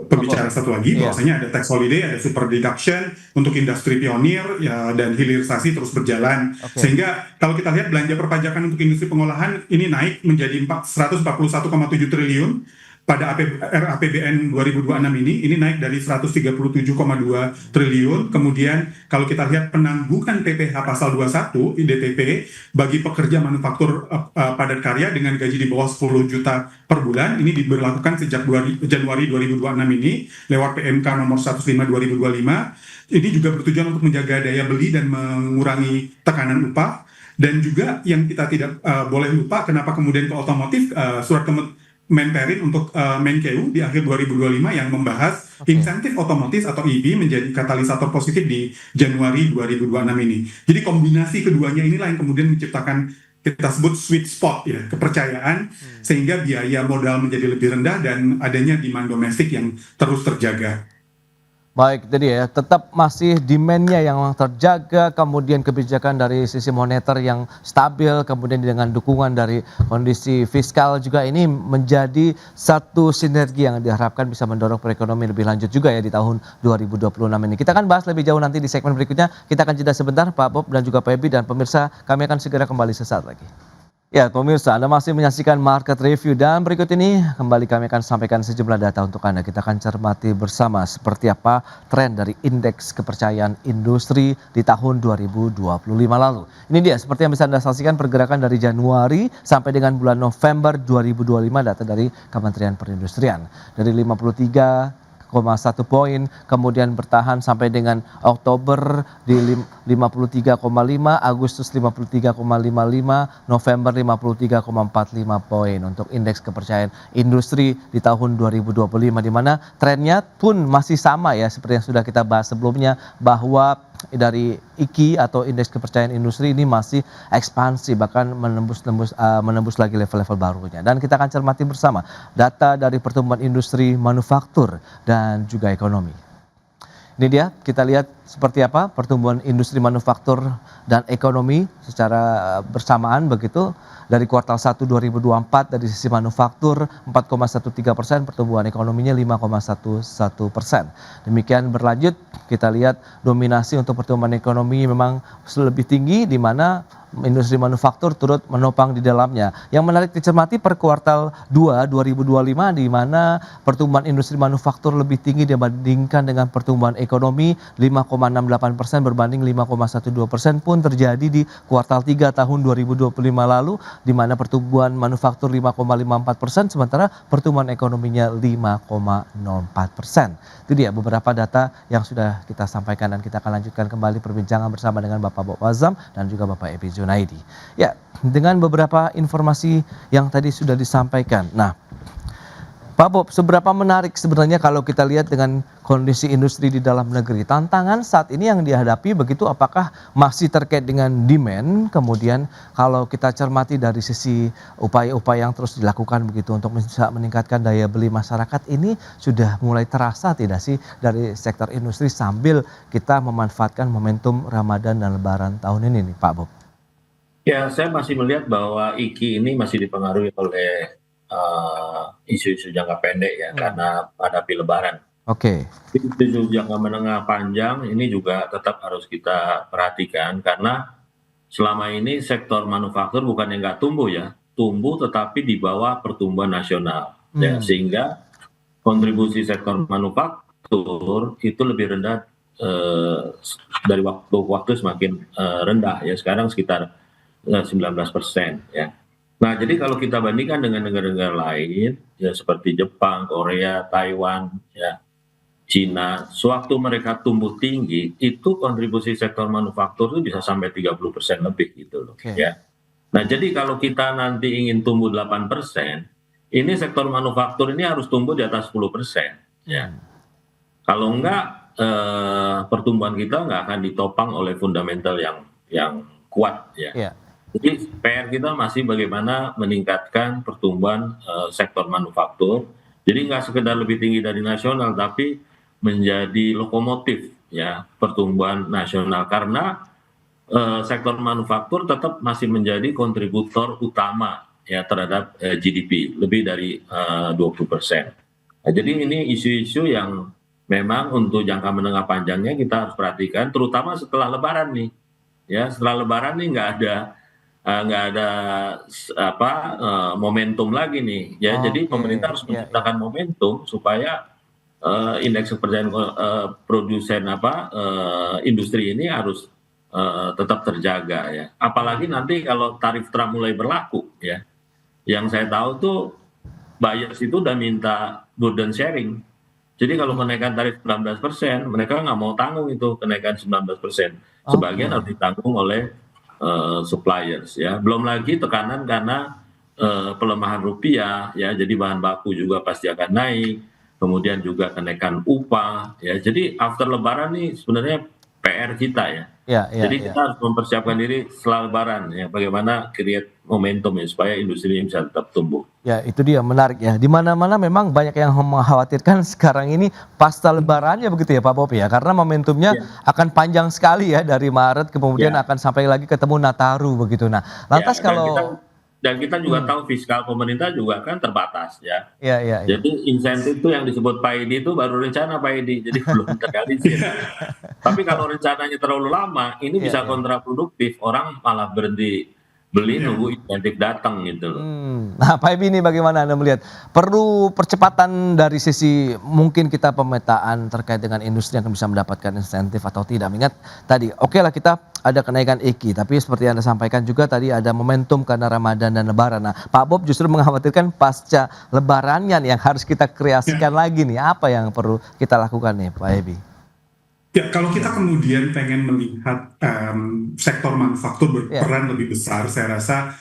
pembicara satu lagi, Iya. bahwasanya ada tax holiday, ada super deduction untuk industri pionir ya, dan hilirisasi terus berjalan. Oke. Sehingga kalau kita lihat belanja perpajakan untuk industri pengolahan ini naik menjadi 141,7 triliun pada RAPBN 2026 ini naik dari 137,2 triliun. Kemudian kalau kita lihat penangguhan PPh pasal 21 IDTP bagi pekerja manufaktur padat karya dengan gaji di bawah 10 juta per bulan ini diberlakukan sejak Januari 2026 ini lewat PMK nomor 105 2025. Ini juga bertujuan untuk menjaga daya beli dan mengurangi tekanan upah. Dan juga yang kita tidak boleh lupa, kenapa kemudian ke otomotif, surat Menperin untuk Menkeu di akhir 2025 yang membahas insentif otomotif atau EV menjadi katalisator positif di Januari 2026 ini. Jadi kombinasi keduanya inilah yang kemudian menciptakan kita sebut sweet spot ya, kepercayaan, sehingga biaya modal menjadi lebih rendah dan adanya demand domestik yang terus terjaga. Baik, jadi ya tetap masih demand-nya yang terjaga, kemudian kebijakan dari sisi moneter yang stabil, kemudian dengan dukungan dari kondisi fiskal juga ini menjadi satu sinergi yang diharapkan bisa mendorong perekonomian lebih lanjut juga ya di tahun 2026 ini. Kita akan bahas lebih jauh nanti di segmen berikutnya. Kita akan jeda sebentar Pak Bob dan juga Pak Ebi, dan pemirsa kami akan segera kembali sesaat lagi. Ya pemirsa, Anda masih menyaksikan Market Review dan berikut ini kembali kami akan sampaikan sejumlah data untuk Anda. Kita akan cermati bersama seperti apa tren dari indeks kepercayaan industri di tahun 2025 lalu. Ini dia seperti yang bisa Anda saksikan pergerakan dari Januari sampai dengan bulan November 2025 data dari Kementerian Perindustrian. Dari 53,1 poin, kemudian bertahan sampai dengan Oktober di 53,5, Agustus 53,55, November 53,45 poin untuk indeks kepercayaan industri di tahun 2025, di mana trennya pun masih sama ya seperti yang sudah kita bahas sebelumnya, bahwa dari IKI atau indeks kepercayaan industri ini masih ekspansi, bahkan menembus lagi level-level barunya. Dan kita akan cermati bersama data dari pertumbuhan industri manufaktur dan juga ekonomi. Ini dia, kita lihat seperti apa pertumbuhan industri manufaktur dan ekonomi secara bersamaan begitu. Dari kuartal 1 2024 dari sisi manufaktur 4,13%, pertumbuhan ekonominya 5,11%. Demikian berlanjut, kita lihat dominasi untuk pertumbuhan ekonomi memang lebih tinggi, di mana industri manufaktur turut menopang di dalamnya. Yang menarik dicermati per kuartal 2 2025, di mana pertumbuhan industri manufaktur lebih tinggi dibandingkan dengan pertumbuhan ekonomi 5,68% berbanding 5,12% pun terjadi di kuartal 3 tahun 2025 lalu, di mana pertumbuhan manufaktur 5,54%, sementara pertumbuhan ekonominya 5,04%. Itu dia beberapa data yang sudah kita sampaikan, dan kita akan lanjutkan kembali perbincangan bersama dengan Bapak Bob Azam dan juga Bapak Ebi Junaidi. Ya, dengan beberapa informasi yang tadi sudah disampaikan. Nah, Pak Bob, seberapa menarik sebenarnya kalau kita lihat dengan kondisi industri di dalam negeri? Tantangan saat ini yang dihadapi begitu, apakah masih terkait dengan demand? Kemudian kalau kita cermati dari sisi upaya-upaya yang terus dilakukan begitu untuk bisa meningkatkan daya beli masyarakat, ini sudah mulai terasa tidak sih dari sektor industri sambil kita memanfaatkan momentum Ramadan dan Lebaran tahun ini nih Pak Bob? Ya, saya masih melihat bahwa IKI ini masih dipengaruhi oleh isu-isu jangka pendek ya, karena hadapi Lebaran. Oke. Isu jangka menengah panjang ini juga tetap harus kita perhatikan, karena selama ini sektor manufaktur bukan yang nggak tumbuh ya, tumbuh tetapi di bawah pertumbuhan nasional, ya, sehingga kontribusi sektor manufaktur itu lebih rendah dari waktu ke waktu semakin rendah ya, sekarang sekitar 19% ya. Nah, jadi kalau kita bandingkan dengan negara-negara lain, ya seperti Jepang, Korea, Taiwan, ya, Cina, sewaktu mereka tumbuh tinggi, itu kontribusi sektor manufaktur itu bisa sampai 30% lebih gitu loh, ya. Nah, jadi kalau kita nanti ingin tumbuh 8%, ini sektor manufaktur ini harus tumbuh di atas 10%, ya. Kalau enggak, pertumbuhan kita enggak akan ditopang oleh fundamental yang kuat, ya. Jadi PR kita masih bagaimana meningkatkan pertumbuhan sektor manufaktur. Jadi nggak sekedar lebih tinggi dari nasional, tapi menjadi lokomotif ya pertumbuhan nasional, karena sektor manufaktur tetap masih menjadi kontributor utama ya terhadap GDP lebih dari 20%. Nah, jadi ini isu-isu yang memang untuk jangka menengah panjangnya kita harus perhatikan, terutama setelah Lebaran nih. Ya, setelah Lebaran nih nggak ada momentum lagi nih. Ya, jadi Oke, pemerintah harus iya, iya. menciptakan momentum supaya indeks kepercayaan produsen industri ini harus tetap terjaga ya. Apalagi nanti kalau tarif Trump mulai berlaku ya. Yang saya tahu tuh buyers itu udah minta burden sharing. Jadi kalau kenaikan tarif 19%, mereka nggak mau tanggung itu kenaikan 19%. Oke. Sebagian harus ditanggung oleh suppliers ya. Belum lagi tekanan karena pelemahan rupiah ya. Jadi bahan baku juga pasti akan naik. Kemudian juga kenaikan upah ya. Jadi after Lebaran nih sebenarnya PR kita ya. Iya, iya, Jadi iya. kita harus mempersiapkan diri setelah Lebaran ya. Bagaimana create momentum ya supaya industri ini bisa tetap tumbuh. Ya, itu dia menarik ya. Di mana-mana memang banyak yang mengkhawatirkan sekarang ini pasca Lebarannya begitu ya Pak Bob ya. Karena momentumnya Ya, akan panjang sekali ya dari Maret kemudian ya. akan sampai lagi ketemu Nataru begitu. Nah, Ya, lantas kalau dan kita juga hmm, tahu fiskal pemerintah juga kan terbatas ya. ya, ya, ya. Jadi insentif itu yang disebut Pak Edi itu baru rencana Pak Edi, jadi belum terrealisir. Tapi kalau rencananya terlalu lama, ini Ya, bisa ya. kontraproduktif. Orang malah berhenti beli Ya. nunggu insentif datang gitu loh. Nah, Pak Ebi ini bagaimana Anda melihat? Perlu percepatan dari sisi mungkin kita pemetaan terkait dengan industri yang bisa mendapatkan insentif atau tidak. Mengingat tadi, oke lah kita ada kenaikan EKI, tapi seperti yang Anda sampaikan juga tadi ada momentum karena Ramadan dan Lebaran. Nah, Pak Bob justru mengkhawatirkan pasca Lebarannya nih yang harus kita kreasikan lagi nih. Apa yang perlu kita lakukan nih, Pak Ebi? Ya, kalau kita kemudian pengen melihat sektor manufaktur Ya, berperan lebih besar, saya rasa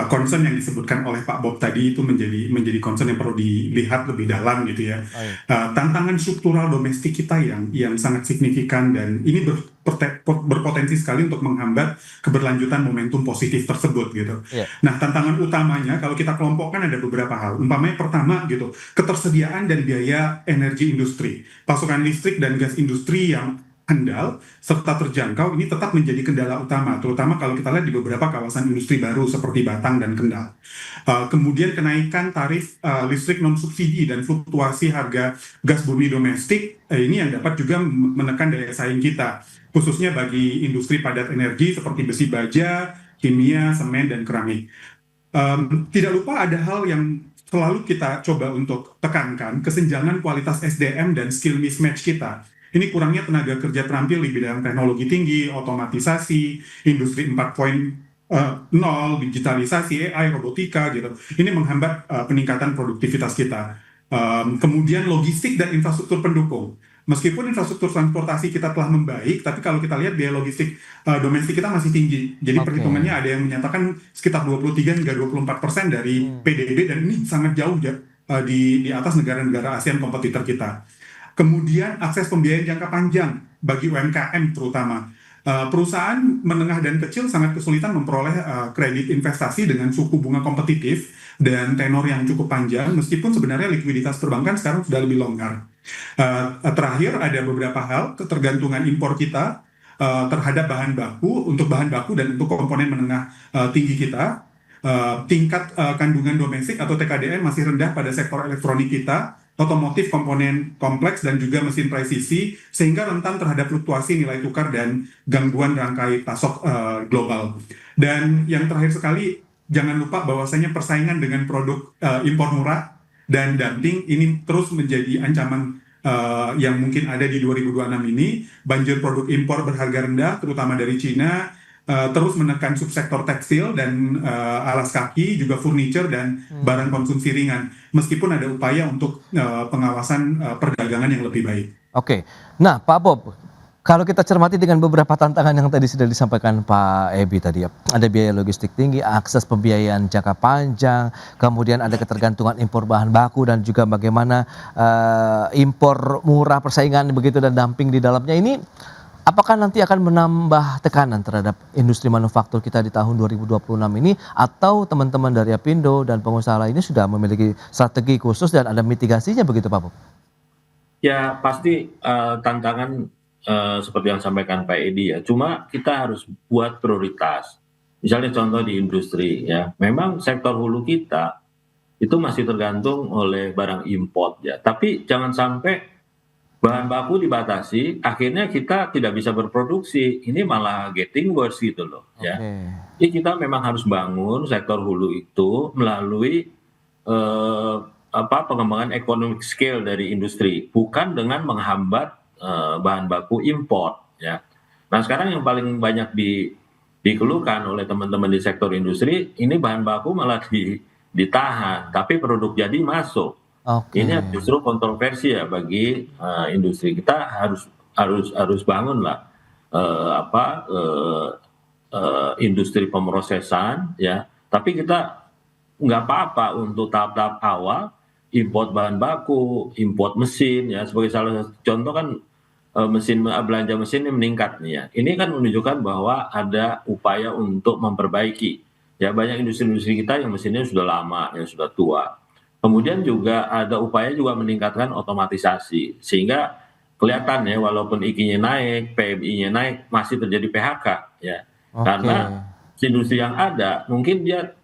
concern yang disebutkan oleh Pak Bob tadi itu menjadi concern yang perlu dilihat lebih dalam gitu ya. baik. Tantangan struktural domestik kita yang sangat signifikan dan ini berpotensi sekali untuk menghambat keberlanjutan momentum positif tersebut gitu. Ya, Nah, tantangan utamanya kalau kita kelompokkan ada beberapa hal. Umpamanya pertama gitu, ketersediaan dan biaya energi industri. Pasokan listrik dan gas industri yang handal serta terjangkau ini tetap menjadi kendala utama, terutama kalau kita lihat di beberapa kawasan industri baru seperti Batang dan Kendal. Kemudian kenaikan tarif listrik non subsidi dan fluktuasi harga gas bumi domestik ini yang dapat juga menekan daya saing kita, khususnya bagi industri padat energi seperti besi baja, kimia, semen, dan keramik. Tidak lupa ada hal yang selalu kita coba untuk tekankan, kesenjangan kualitas SDM dan skill mismatch kita. Ini kurangnya tenaga kerja terampil di bidang teknologi tinggi, otomatisasi, industri 4.0, digitalisasi, AI, robotika gitu. Ini menghambat peningkatan produktivitas kita. Kemudian logistik dan infrastruktur pendukung. Meskipun infrastruktur transportasi kita telah membaik, tapi kalau kita lihat biaya logistik domestik kita masih tinggi. Jadi oke. perhitungannya ada yang menyatakan sekitar 23 hingga 24% dari PDB dan ini sangat jauh ya di atas negara-negara ASEAN kompetitor kita. Kemudian akses pembiayaan jangka panjang bagi UMKM terutama. Perusahaan menengah dan kecil sangat kesulitan memperoleh kredit investasi dengan suku bunga kompetitif dan tenor yang cukup panjang, meskipun sebenarnya likuiditas perbankan sekarang sudah lebih longgar. Terakhir ada beberapa hal, ketergantungan impor kita terhadap bahan baku, untuk bahan baku dan untuk komponen menengah tinggi kita. Tingkat kandungan domestik atau TKDN masih rendah pada sektor elektronik kita, otomotif komponen kompleks dan juga mesin presisi, sehingga rentan terhadap fluktuasi nilai tukar dan gangguan rantai pasok global. Dan yang terakhir sekali, jangan lupa bahwasanya persaingan dengan produk impor murah dan dumping ini terus menjadi ancaman yang mungkin ada di 2026 ini. Banjir produk impor berharga rendah, terutama dari Cina, terus menekan subsektor tekstil dan alas kaki, juga furniture dan barang konsumsi ringan. Meskipun ada upaya untuk pengawasan perdagangan yang lebih baik. Oke. Nah, Pak Bob, kalau kita cermati dengan beberapa tantangan yang tadi sudah disampaikan Pak Ebi tadi ya, ada biaya logistik tinggi, akses pembiayaan jangka panjang, kemudian ada ketergantungan impor bahan baku dan juga bagaimana impor murah persaingan begitu dan dumping di dalamnya ini. Apakah nanti akan menambah tekanan terhadap industri manufaktur kita di tahun 2026 ini, atau teman-teman dari Apindo dan pengusaha lainnya sudah memiliki strategi khusus dan ada mitigasinya begitu Pak Bob? Ya pasti tantangan seperti yang sampaikan Pak Edi ya. Cuma kita harus buat prioritas. Misalnya contoh di industri ya. Memang sektor hulu kita itu masih tergantung oleh barang import ya. Tapi jangan sampai bahan baku dibatasi, akhirnya kita tidak bisa berproduksi. Ini malah getting worse gitu loh ya. Oke. Jadi kita memang harus bangun sektor hulu itu melalui pengembangan economic scale dari industri, bukan dengan menghambat bahan baku import ya. Nah sekarang yang paling banyak dikeluhkan oleh teman-teman di sektor industri, ini bahan baku malah ditahan, tapi produk jadi masuk. Oke. Ini justru kontroversi ya bagi industri. Kita harus bangun lah industri pemrosesan ya. Tapi kita nggak apa-apa untuk tahap-tahap awal import bahan baku, import mesin ya. Sebagai salah satu contoh kan belanja mesin ini meningkat nih ya. Ini kan menunjukkan bahwa ada upaya untuk memperbaiki. Ya banyak industri-industri kita yang mesinnya sudah lama, yang sudah tua. Kemudian juga ada upaya juga meningkatkan otomatisasi sehingga kelihatan ya walaupun IKI-nya naik, PMI-nya naik masih terjadi PHK ya. Oke. Karena industri yang ada mungkin dia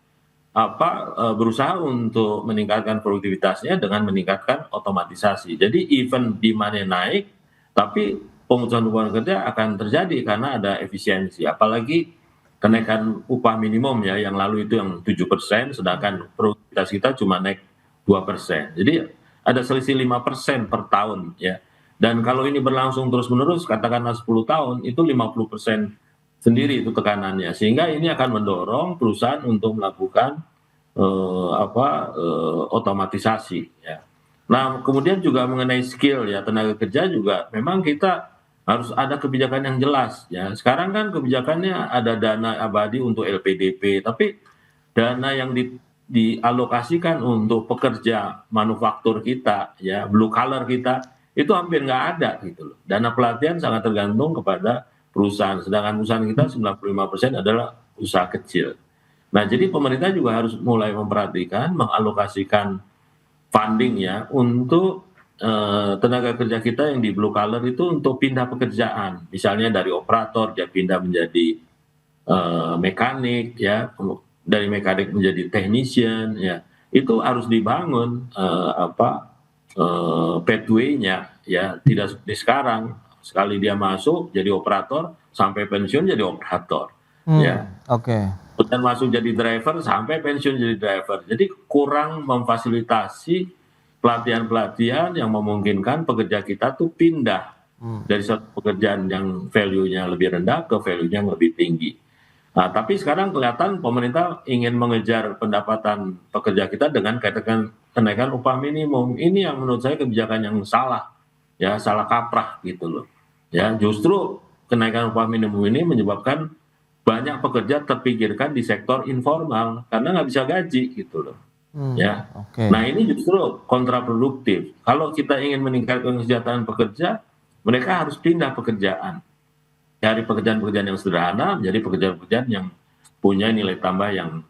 berusaha untuk meningkatkan produktivitasnya dengan meningkatkan otomatisasi. Jadi even demand-nya naik tapi pemutusan hubungan kerja akan terjadi karena ada efisiensi. Apalagi kenaikan upah minimum ya yang lalu itu yang 7%, sedangkan produktivitas kita cuma naik 2%. Jadi ada selisih 5% per tahun ya. Dan kalau ini berlangsung terus-menerus katakanlah 10 tahun itu 50% sendiri itu tekanannya. Sehingga ini akan mendorong perusahaan untuk melakukan otomatisasi ya. Nah, kemudian juga mengenai skill ya tenaga kerja juga memang kita harus ada kebijakan yang jelas ya. Sekarang kan kebijakannya ada dana abadi untuk LPDP, tapi dana yang dialokasikan untuk pekerja manufaktur kita ya, blue collar kita itu hampir nggak ada gitu loh. Dana pelatihan sangat tergantung kepada perusahaan, sedangkan perusahaan kita 95% adalah usaha kecil. Nah, jadi pemerintah juga harus mulai memperhatikan, mengalokasikan funding ya untuk tenaga kerja kita yang di blue collar itu untuk pindah pekerjaan, misalnya dari operator dia pindah menjadi mekanik ya, dari mekanik menjadi technician ya, itu harus dibangun pathway-nya ya, tidak seperti sekarang sekali dia masuk jadi operator sampai pensiun jadi operator ya. Oke. Dan masuk jadi driver sampai pensiun jadi driver. Jadi kurang memfasilitasi pelatihan-pelatihan yang memungkinkan pekerja kita tuh pindah dari satu pekerjaan yang value-nya lebih rendah ke value-nya yang lebih tinggi. Nah, tapi sekarang kelihatan pemerintah ingin mengejar pendapatan pekerja kita dengan kenaikan upah minimum. Ini yang menurut saya kebijakan yang salah, ya salah kaprah gitu loh. Ya justru kenaikan upah minimum ini menyebabkan banyak pekerja terpikirkan di sektor informal karena nggak bisa gaji gitu loh. Ya, nah ini justru kontraproduktif. Kalau kita ingin meningkatkan kesejahteraan pekerja, mereka harus pindah pekerjaan dari pekerjaan-pekerjaan yang sederhana menjadi pekerjaan-pekerjaan yang punya nilai tambah yang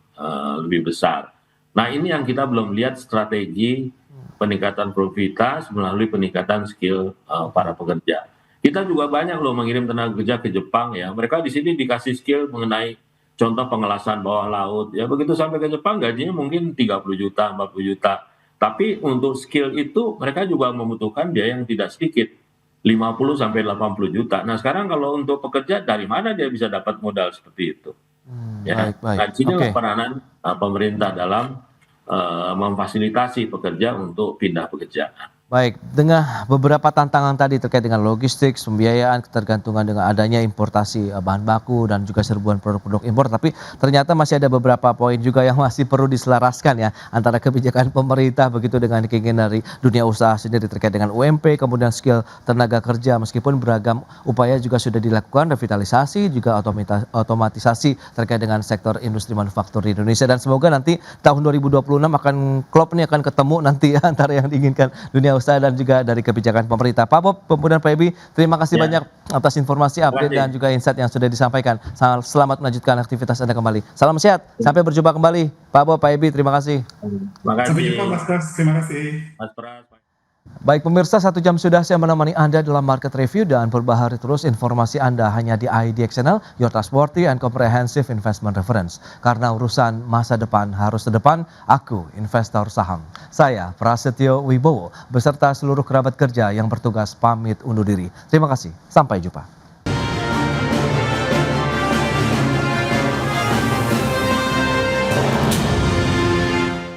lebih besar. Nah ini yang kita belum lihat strategi peningkatan produktivitas melalui peningkatan skill para pekerja. Kita juga banyak loh mengirim tenaga kerja ke Jepang ya. Mereka di sini dikasih skill mengenai contoh pengelasan bawah laut ya. Begitu sampai ke Jepang gajinya mungkin 30 juta, 40 juta. Tapi untuk skill itu mereka juga membutuhkan biaya yang tidak sedikit, 50 sampai 80 juta. Nah, sekarang kalau untuk pekerja dari mana dia bisa dapat modal seperti itu? Ya. Baik. Nah, disinilah peranan pemerintah dalam memfasilitasi pekerja untuk pindah pekerjaan. Baik, dengan beberapa tantangan tadi terkait dengan logistik, pembiayaan, ketergantungan dengan adanya importasi bahan baku dan juga serbuan produk-produk impor, tapi ternyata masih ada beberapa poin juga yang masih perlu diselaraskan ya antara kebijakan pemerintah begitu dengan keinginan dari dunia usaha sendiri terkait dengan UMP, kemudian skill tenaga kerja, meskipun beragam upaya juga sudah dilakukan, revitalisasi juga otomatisasi terkait dengan sektor industri manufaktur di Indonesia, dan semoga nanti tahun 2026 akan klop nih akan ketemu nanti ya, antara yang diinginkan dunia usaha dan juga dari kebijakan pemerintah. Pak Bob, kemudian Pak Ebi, terima kasih banyak atas informasi, update dan juga insight yang sudah disampaikan. Selamat melanjutkan aktivitas Anda kembali. Salam sehat, sampai berjumpa kembali. Pak Bob, Pak Ebi, terima kasih. Terima kasih. Sampai jumpa Mas Pras, terima kasih. Mas Pras. Baik pemirsa, 1 jam sudah saya menemani Anda dalam market review dan perbaharui terus informasi Anda hanya di IDX Channel, your trustworthy and comprehensive investment reference. Karena urusan masa depan harus ke depan, aku investor saham. Saya Prasetyo Wibowo beserta seluruh kerabat kerja yang bertugas pamit undur diri. Terima kasih, sampai jumpa.